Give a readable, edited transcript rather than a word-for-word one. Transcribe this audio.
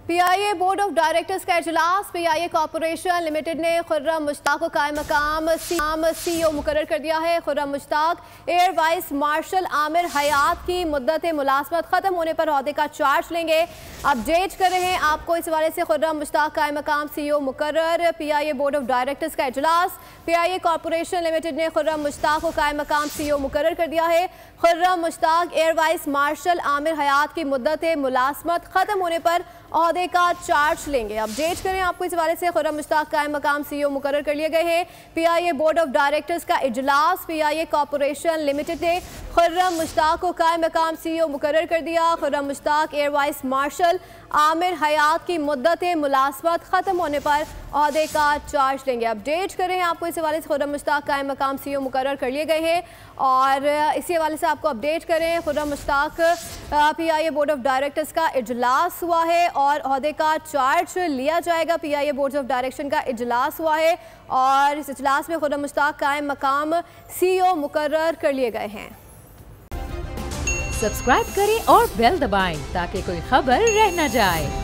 PIA board of directors का इजलास। PIA corporation limited ने खुर्रम मुश्ताक को कायम मकाम सीईओ मुकर्रर कर दिया है। Khurram Mushtaq air vice marshal Amir Hayat की मुद्दत मुलाजमत खत्म होने पर ओहदे का चार्ज लेंगे। अपडेट कर रहे हैं आपको इस हवाले से। खुर्रम मुश्ताक कायम मकाम सीईओ मुकर्रर। पीआईए बोर्ड ऑफ डायरेक्टर्स का इजलास। पीआईए कॉर्पोरेशन लिमिटेड ने खुर्रम मुश्ताक को कायम मकाम सीईओ मुकर्रर कर दिया है। Khurram Mushtaq air vice marshal Amir Hayat की मुद्दत मुलाजमत खत्म होने पर ओहदे का चार्ज लेंगे। अपडेट करें आपको इस हवाले से। खुर्रम मुश्ताक कायम मकाम सीईओ मुकर्रर कर लिए गए हैं। पीआईए बोर्ड ऑफ डायरेक्टर्स का इजलास। पीआईए कॉर्पोरेशन लिमिटेड ने खुर्रम मुश्ताक को कायम मकाम सीईओ मुकर्रर कर दिया। Khurram Mushtaq air vice marshal Amir Hayat की मुद्दत मुलाजमत खत्म होने पर ओहदे का चार्ज लेंगे। अपडेट करें आपको इस हवाले से। खुर्रम मुश्ताक कायम मकाम सीईओ मुकर्रर कर लिए गए हैं और इसी हवाले से आपको अपडेट करें। Khurram Mushtaq PIA board of directors का इजलास हुआ है और ओहदे का चार्ज लिया जाएगा। पीआईए बोर्ड ऑफ डायरेक्शन का इजलास हुआ है और इस इजलास में खुर्रम मुश्ताक कायम मकाम सीईओ मुकर्रर कर लिए गए हैं। सब्सक्राइब करें और बेल दबाएं ताकि कोई खबर रह न जाए।